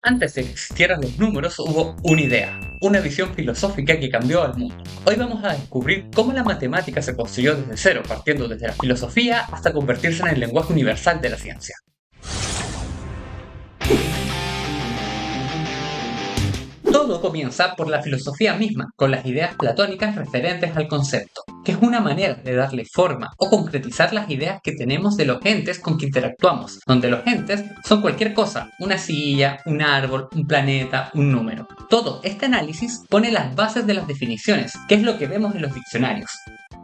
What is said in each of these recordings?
Antes de que existieran los números hubo una idea, una visión filosófica que cambió al mundo. Hoy vamos a descubrir cómo la matemática se construyó desde cero, partiendo desde la filosofía hasta convertirse en el lenguaje universal de la ciencia. Todo comienza por la filosofía misma, con las ideas platónicas referentes al concepto, que es una manera de darle forma o concretizar las ideas que tenemos de los entes con que interactuamos, donde los entes son cualquier cosa, una silla, un árbol, un planeta, un número. Todo este análisis pone las bases de las definiciones, que es lo que vemos en los diccionarios,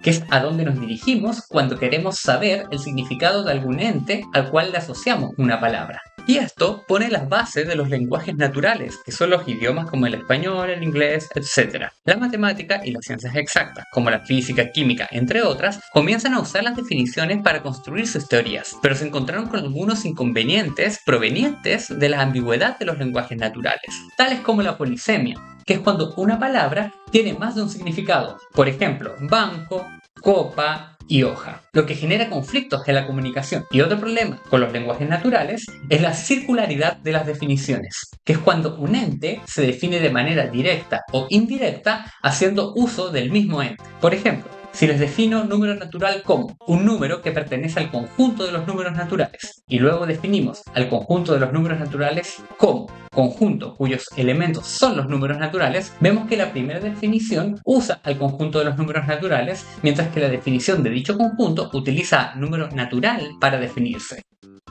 que es a dónde nos dirigimos cuando queremos saber el significado de algún ente al cual le asociamos una palabra. Y esto pone las bases de los lenguajes naturales, que son los idiomas como el español, el inglés, etc. La matemática y las ciencias exactas, como la física, química, entre otras, comienzan a usar las definiciones para construir sus teorías, pero se encontraron con algunos inconvenientes provenientes de la ambigüedad de los lenguajes naturales, tales como la polisemia, que es cuando una palabra tiene más de un significado. Por ejemplo, banco, copa y hoja, lo que genera conflictos en la comunicación. Y otro problema con los lenguajes naturales es la circularidad de las definiciones, que es cuando un ente se define de manera directa o indirecta haciendo uso del mismo ente. Por ejemplo, si les defino número natural como un número que pertenece al conjunto de los números naturales, y luego definimos al conjunto de los números naturales como conjunto cuyos elementos son los números naturales, vemos que la primera definición usa al conjunto de los números naturales, mientras que la definición de dicho conjunto utiliza número natural para definirse.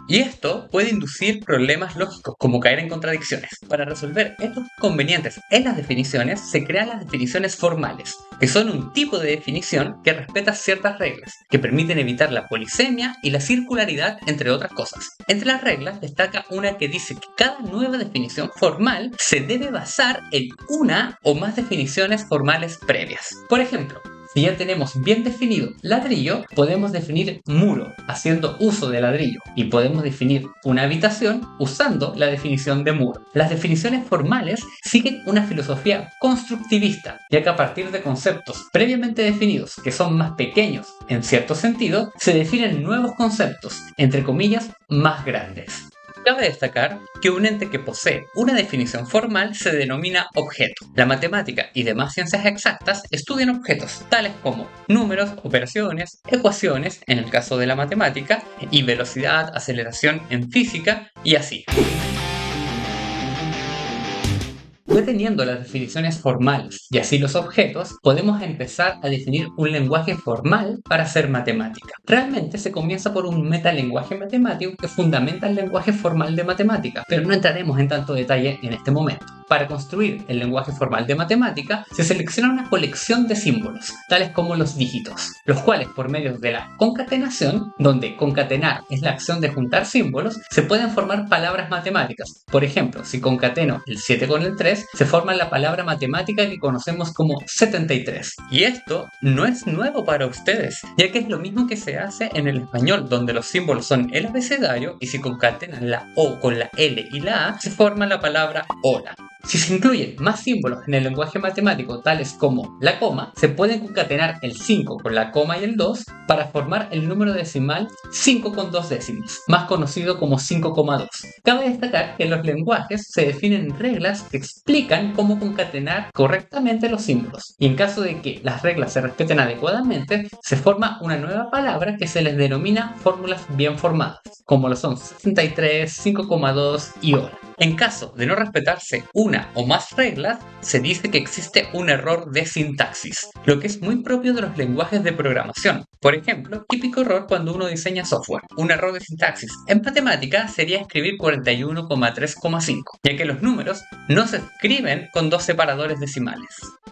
Y esto puede inducir problemas lógicos, como caer en contradicciones. Para resolver estos inconvenientes en las definiciones, se crean las definiciones formales, que son un tipo de definición que respeta ciertas reglas, que permiten evitar la polisemia y la circularidad, entre otras cosas. Entre las reglas destaca una que dice que cada nueva definición formal se debe basar en una o más definiciones formales previas. Por ejemplo, si ya tenemos bien definido ladrillo, podemos definir muro haciendo uso de ladrillo y podemos definir una habitación usando la definición de muro. Las definiciones formales siguen una filosofía constructivista, ya que a partir de conceptos previamente definidos que son más pequeños en cierto sentido, se definen nuevos conceptos, entre comillas, más grandes. Cabe destacar que un ente que posee una definición formal se denomina objeto. La matemática y demás ciencias exactas estudian objetos, tales como números, operaciones, ecuaciones, en el caso de la matemática, y velocidad, aceleración en física, y así. Teniendo las definiciones formales y así los objetos, podemos empezar a definir un lenguaje formal para hacer matemática. Realmente se comienza por un metalenguaje matemático que fundamenta el lenguaje formal de matemática, pero no entraremos en tanto detalle en este momento. Para construir el lenguaje formal de matemática, se selecciona una colección de símbolos, tales como los dígitos, los cuales por medio de la concatenación, donde concatenar es la acción de juntar símbolos, se pueden formar palabras matemáticas. Por ejemplo, si concateno el 7 con el 3, se forma la palabra matemática que conocemos como 73. Y esto no es nuevo para ustedes, ya que es lo mismo que se hace en el español, donde los símbolos son el abecedario y si concatenan la O con la L y la A, se forma la palabra hola. Si se incluyen más símbolos en el lenguaje matemático, tales como la coma, se pueden concatenar el 5 con la coma y el 2 para formar el número decimal 5 con 2 décimas, más conocido como 5,2. Cabe destacar que en los lenguajes se definen reglas que explican cómo concatenar correctamente los símbolos, y en caso de que las reglas se respeten adecuadamente, se forma una nueva palabra que se les denomina fórmulas bien formadas, como lo son 63, 5,2 y hora. En caso de no respetarse una o más reglas, se dice que existe un error de sintaxis, lo que es muy propio de los lenguajes de programación. Por ejemplo, típico error cuando uno diseña software. Un error de sintaxis en matemática sería escribir 41,3,5, ya que los números no se escriben con dos separadores decimales.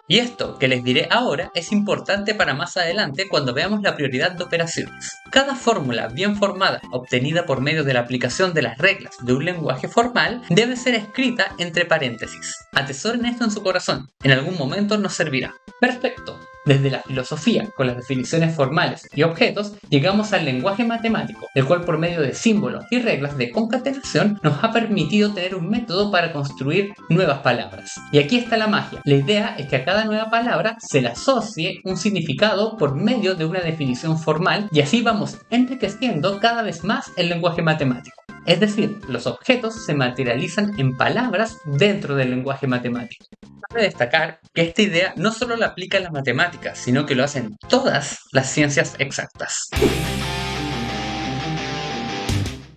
Y esto que les diré ahora es importante para más adelante cuando veamos la prioridad de operaciones. Cada fórmula bien formada obtenida por medio de la aplicación de las reglas de un lenguaje formal debe ser escrita entre paréntesis. Atesoren esto en su corazón, en algún momento nos servirá. Perfecto. Desde la filosofía, con las definiciones formales y objetos, llegamos al lenguaje matemático, el cual por medio de símbolos y reglas de concatenación nos ha permitido tener un método para construir nuevas palabras. Y aquí está la magia. La idea es que a cada nueva palabra se le asocie un significado por medio de una definición formal y así vamos enriqueciendo cada vez más el lenguaje matemático. Es decir, los objetos se materializan en palabras dentro del lenguaje matemático. Cabe destacar que esta idea no solo la aplica en las matemáticas, sino que lo hacen todas las ciencias exactas.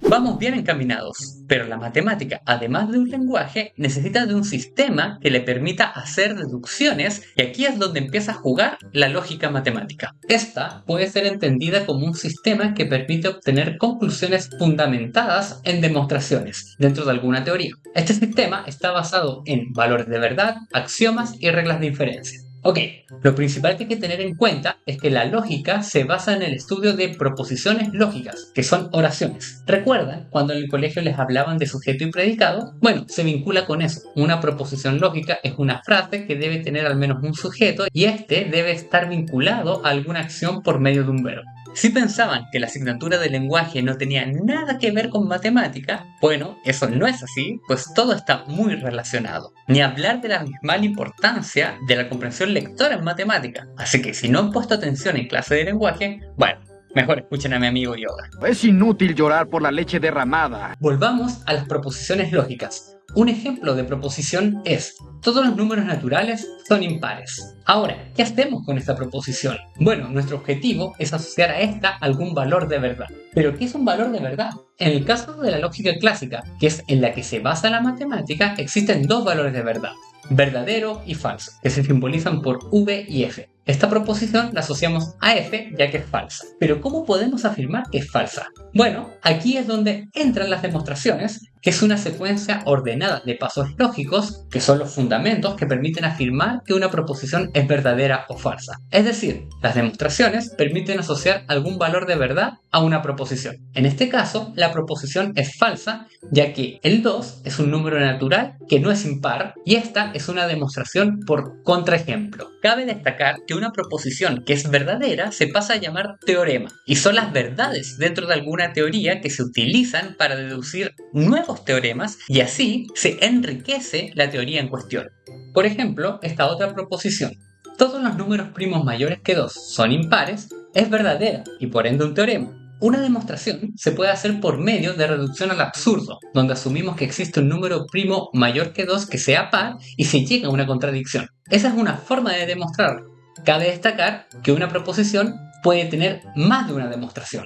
Vamos bien encaminados, pero la matemática, además de un lenguaje, necesita de un sistema que le permita hacer deducciones, y aquí es donde empieza a jugar la lógica matemática. Esta puede ser entendida como un sistema que permite obtener conclusiones fundamentadas en demostraciones dentro de alguna teoría. Este sistema está basado en valores de verdad, axiomas y reglas de inferencia. Ok, lo principal que hay que tener en cuenta es que la lógica se basa en el estudio de proposiciones lógicas, que son oraciones. ¿Recuerdan cuando en el colegio les hablaban de sujeto y predicado? Bueno, se vincula con eso. Una proposición lógica es una frase que debe tener al menos un sujeto y este debe estar vinculado a alguna acción por medio de un verbo. Si pensaban que la asignatura de lenguaje no tenía nada que ver con matemática, bueno, eso no es así, pues todo está muy relacionado. Ni hablar de la abismal importancia de la comprensión lectora en matemática. Así que si no han puesto atención en clase de lenguaje, bueno, mejor escuchen a mi amigo Yoga. Es inútil llorar por la leche derramada. Volvamos a las proposiciones lógicas. Un ejemplo de proposición es: todos los números naturales son impares. Ahora, ¿qué hacemos con esta proposición? Bueno, nuestro objetivo es asociar a esta algún valor de verdad. ¿Pero qué es un valor de verdad? En el caso de la lógica clásica, que es en la que se basa la matemática, existen dos valores de verdad: verdadero y falso, que se simbolizan por V y F. Esta proposición la asociamos a F ya que es falsa. Pero ¿cómo podemos afirmar que es falsa? Bueno, aquí es donde entran las demostraciones, que es una secuencia ordenada de pasos lógicos, que son los fundamentos que permiten afirmar que una proposición es verdadera o falsa. Es decir, las demostraciones permiten asociar algún valor de verdad a una proposición. En este caso, la proposición es falsa, ya que el 2 es un número natural que no es impar, y esta es una demostración por contraejemplo. Cabe destacar que una proposición que es verdadera se pasa a llamar teorema, y son las verdades dentro de alguna teoría que se utilizan para deducir nuevos teoremas, y así se enriquece la teoría en cuestión. Por ejemplo, esta otra proposición: todos los números primos mayores que 2 son impares, es verdadera y por ende un teorema. Una demostración se puede hacer por medio de reducción al absurdo, donde asumimos que existe un número primo mayor que 2 que sea par y se llega a una contradicción. Esa es una forma de demostrarlo. Cabe destacar que una proposición puede tener más de una demostración.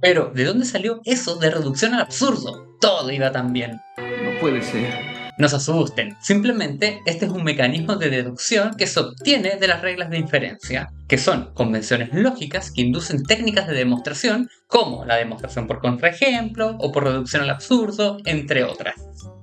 Pero, ¿de dónde salió eso de reducción al absurdo? Todo iba tan bien. No puede ser. No se asusten, simplemente este es un mecanismo de deducción que se obtiene de las reglas de inferencia, que son convenciones lógicas que inducen técnicas de demostración como la demostración por contraejemplo o por reducción al absurdo, entre otras.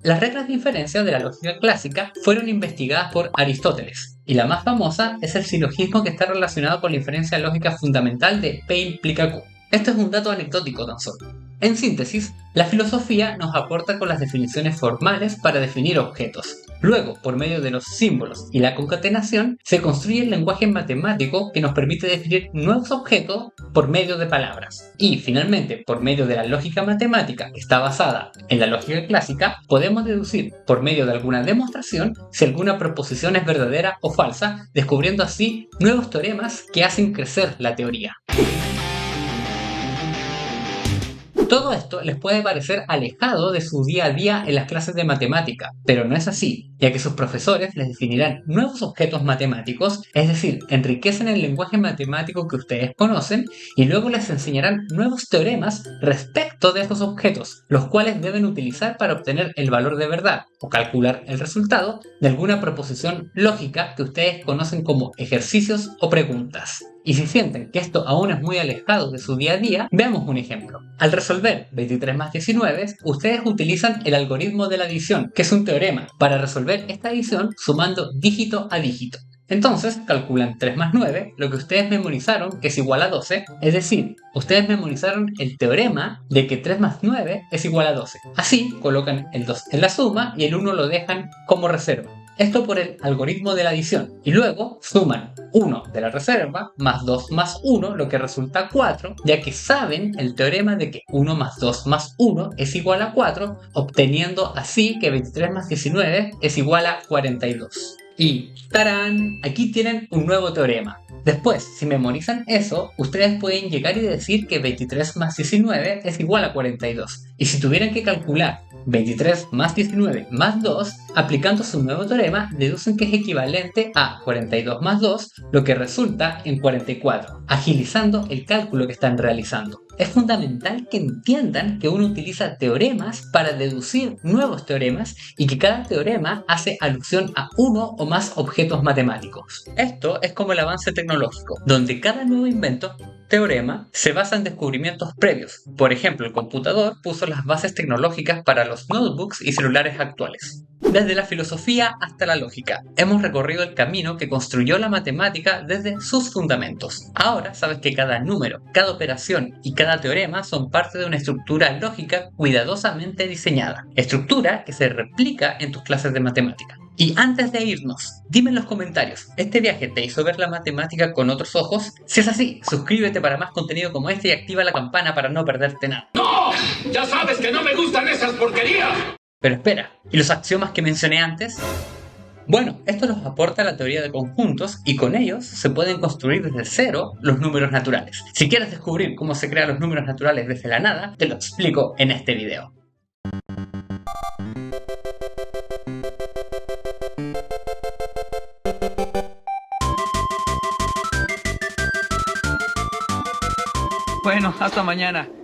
Las reglas de inferencia de la lógica clásica fueron investigadas por Aristóteles, y la más famosa es el silogismo que está relacionado con la inferencia lógica fundamental de P implica Q. Esto es un dato anecdótico tan solo. En síntesis, la filosofía nos aporta con las definiciones formales para definir objetos. Luego, por medio de los símbolos y la concatenación, se construye el lenguaje matemático que nos permite definir nuevos objetos por medio de palabras. Y, finalmente, por medio de la lógica matemática que está basada en la lógica clásica, podemos deducir, por medio de alguna demostración, si alguna proposición es verdadera o falsa, descubriendo así nuevos teoremas que hacen crecer la teoría. Todo esto les puede parecer alejado de su día a día en las clases de matemática, pero no es así, ya que sus profesores les definirán nuevos objetos matemáticos, es decir, enriquecen el lenguaje matemático que ustedes conocen y luego les enseñarán nuevos teoremas respecto de estos objetos, los cuales deben utilizar para obtener el valor de verdad o calcular el resultado de alguna proposición lógica que ustedes conocen como ejercicios o preguntas. Y si sienten que esto aún es muy alejado de su día a día, veamos un ejemplo. Al resolver 23 más 19, ustedes utilizan el algoritmo de la adición, que es un teorema, para resolver esta adición sumando dígito a dígito. Entonces calculan 3 más 9, lo que ustedes memorizaron, que es igual a 12, es decir, ustedes memorizaron el teorema de que 3 más 9 es igual a 12. Así colocan el 2 en la suma y el 1 lo dejan como reserva. Esto por el algoritmo de la adición. Y luego suman 1 de la reserva más 2 más 1, lo que resulta 4, ya que saben el teorema de que 1 más 2 más 1 es igual a 4, obteniendo así que 23 más 19 es igual a 42. Y ¡tarán! Aquí tienen un nuevo teorema. Después, si memorizan eso, ustedes pueden llegar y decir que 23 más 19 es igual a 42. Y si tuvieran que calcular 23 más 19 más 2, aplicando su nuevo teorema, deducen que es equivalente a 42 más 2, lo que resulta en 44, agilizando el cálculo que están realizando. Es fundamental que entiendan que uno utiliza teoremas para deducir nuevos teoremas y que cada teorema hace alusión a uno o más objetos matemáticos. Esto es como el avance tecnológico, donde cada nuevo invento, teorema, se basa en descubrimientos previos. Por ejemplo, el computador puso las bases tecnológicas para los notebooks y celulares actuales. Desde la filosofía hasta la lógica, hemos recorrido el camino que construyó la matemática desde sus fundamentos. Ahora sabes que cada número, cada operación y cada teorema son parte de una estructura lógica cuidadosamente diseñada. Estructura que se replica en tus clases de matemática. Y antes de irnos, dime en los comentarios, ¿este viaje te hizo ver la matemática con otros ojos? Si es así, suscríbete para más contenido como este y activa la campana para no perderte nada. ¡No! ¡Ya sabes que no me gustan esas porquerías! Pero espera, ¿y los axiomas que mencioné antes? Bueno, esto nos aporta la teoría de conjuntos y con ellos se pueden construir desde cero los números naturales. Si quieres descubrir cómo se crean los números naturales desde la nada, te lo explico en este video. Bueno, hasta mañana.